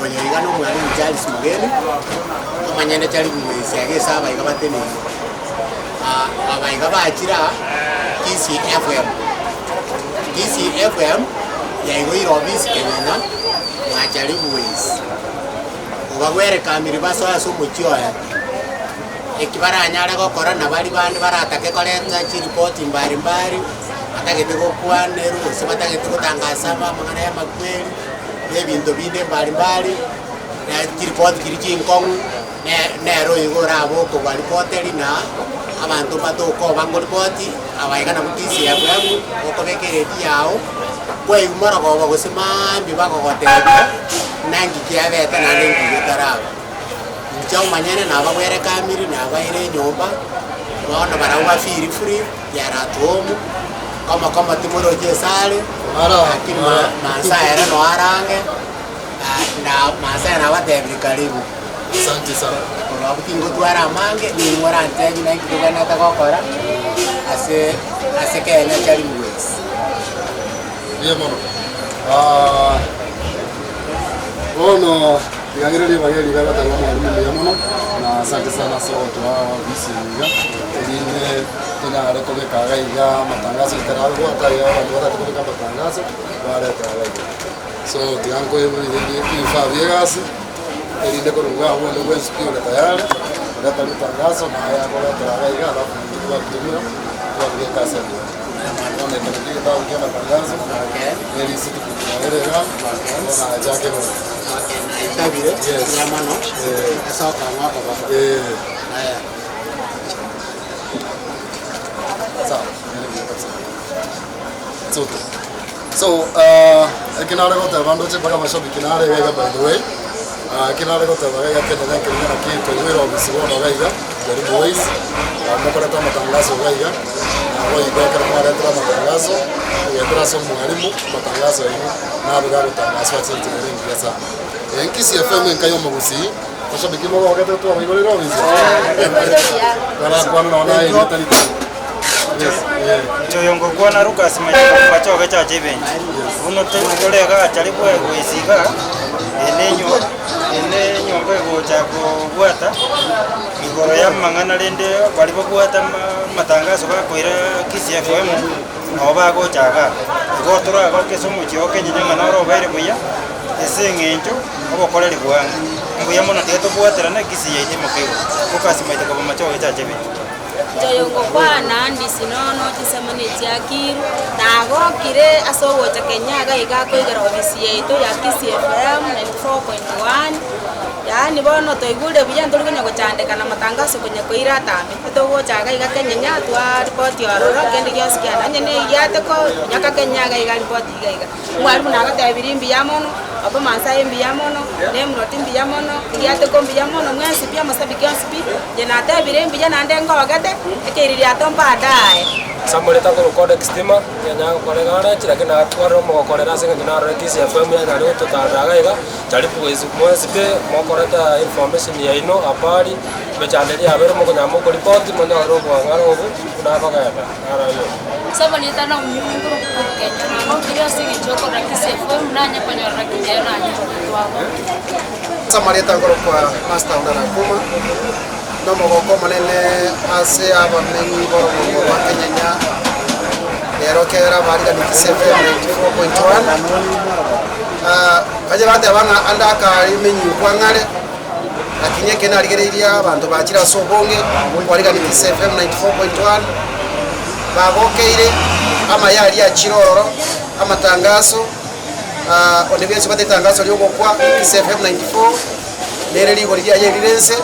Onyegano mwalimu Charles Mugeni amanyene chali kumwesiage saba ikabatene abayiga bakira KCFM yaigo irobisi Kenya mwachali buwezi ubagwere kamiri basoya sumuchyoya ekibaranyara gokora nabali bandi baratake korenga chiripoti mbari atagete gokwaneru se batagete gutangasa amangana ya makweli nebintu binde mbari na chiripoti kirichinkong nero igorabo ko baripoteri na abantu batoko bangoripoti abaigana mutisi yabu okobekereti yao kwe umara ko bagosima bibakogotebe nangi kiabeta na nengi yetaraba chao manyene na abagwere kamiri na abaire nyomba baona barawa firi free yaratomu kama timoro jesale lakini masaya no arange na masaya na watebi karibu. Asante sana. Kwa kingo twara mange ni ngora antengi na kidoga na takokora ase Kenya chali mwezi. Ndio mama. Ono Yangireli bageli baba tangoma ndio mama na asante sana sote wao bisiga. Ile tuna rekobe kagaiga matangazo itarago hata yao watu kutoka matangazo wale kagaiga. So tiango hivi Fabiegas ile korunga huo ndio sikio na tayari ndio matangazo na haya kwa kagaiga alafu kwa kutumia kwa vile kasa ndio. Naona ndio ndio kwa matangazo. Okay. Ile siku ile na jake Tabire, yamano, asoka mwako baba. Haya. So, kinare gota bando che baga mashobi kinare ga by the way. Kinare gota baga ya kenda na kenda ki to wero bisigo no ga ya. The boys, mokora ta matangazo ga ya. Na wao ida kara mara tra matangazo, ya tra so mwalimu matangazo hiyo. Na baga matangazo ya tete ndio pesa. KCFM nkayo magusi. Mashabiki mo wakati tu waigolero hizo. Wala kwa naona ile tali. Choyongo kwa Lucas macho gacha jibe. Uno tole ga chali kwa kuisiga. Enenyo kwa chako bwata. Igoro ya mangana lende balipo bwata matangazo ga koira KCFM. Oba go chaga. Go tora ga kesomo chioke nyinya na ro baire buya. Esengenjo obokoreri bwanga. Mbuya mono teto bwatera na kisi yaite mukego. Lucas maite kwa macho gacha jibe. Joyongo kwa nandi sinono chisamane chiakiru na gokire asogocha Kenya gaiga koigera ofisi yetu ya KCFM 94.1 yani bono toigure buya ndurugenya gochandeka na matangazo kwenye koira tambe togocha gaiga Kenya twa report yororo kende gyosikia nanye ne yate ko nyaka Kenya gaiga report gaiga mwarimu na gatabiri mbiya mono abo mansa mbiya mono ne mroti mbiya mono yate ko mbiya mono mwesi pia masabiki yosipi je na tabiri mbiya na ndengo wagate ekiriri atomba dae Samuel tango kode kistima Kenya kore ngara chirake na twaro mo kore na senga na KCFM ya nalo tutaraga ega chali puwezi mwesipe mo kore ta information ya ino apari mechandeli abero mo nyamo ko report mo na ro ko ngaro obu na baka ya ara yo sabo ni tana mungu Kenya na mo kire singi choko na KCFM nanya kwa nyora Kenya na twao Samuel tango kwa master ndana kuma nomo goko manene ase abamenyi boro mo Kenya ero kera bari ga KCFM 94.1 kaje bate bana andaka imenyi kwangale lakini kena aligereria abantu bakira sobonge bari ga KCFM 94.1 babokeire ama yali ya chiroro amatangazo onebyensi bate tangazo lyo kwa KCFM 94 lere ligo lya yelirense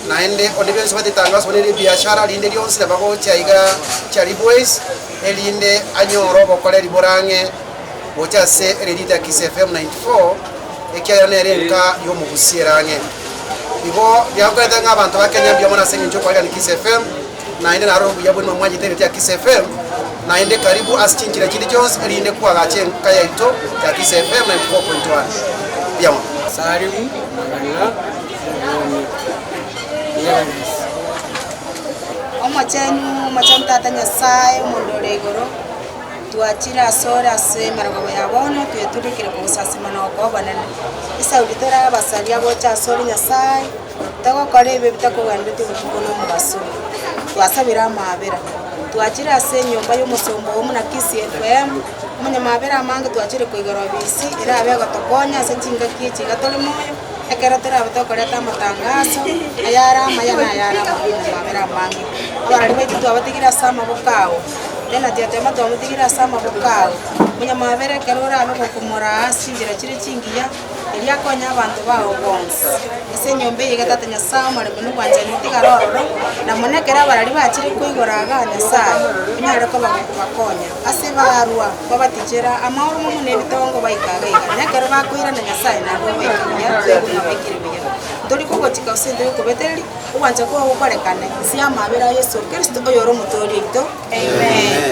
naende onebyensi bate tangazo lere biashara linde lyonse babo chaiga chali boys elinde anyoro bokolera iborange bochase eredita KCFM 94 ekya nerenka yo mugusierange ibo byakweta ngabantu bakenya byamona sengi ncho kwa KCFM naende naro yabwe no mwaji tete ya KCFM naende karibu asichinjira kidi Jones elinde kwa gache kaya ito ya KCFM 94.1 byamona Salimu ngana omo chenu omocham tata nyasaye omondu ore igoro twachire asore ase emerogabo ya bono tweturikire kogusasima na okoa banene esaudi tora abasaria gocha asore nyasaye togokora ebe bitakogandete obotuko na omogaso twasabira amabera twachire ase enyomba y'omosombo omo na Kiss FM omonyamabera amange twachire koigoro bisi era abe gotokonya ase chingaki echiga tore moyo ekero terabe tokoreta amatangazo ayara amaya na ayara amabera amange abarari baitu twabatigira ase amaboko ao tena tiatema twamutigira ase amaboko ao omonyamabera ekero orabe gokomora ase njira chire chingiya eriakonya abanto bao bonsi ase enyomba eye tata nyasaye omaremo nobwanchani tigarororo na monekera abarari bachire koigoraga nyasaye onyare kobakonya ase barua babatichera amaoro momo na ebitongo baikaga iga nekero bakoira na nyasaye narwo baikiria tweguna baikire buya tori kogochika osente yokobetereri obwancha kwa okorekane ase amabera Yesu Kristo oyo ore omotori oito amen.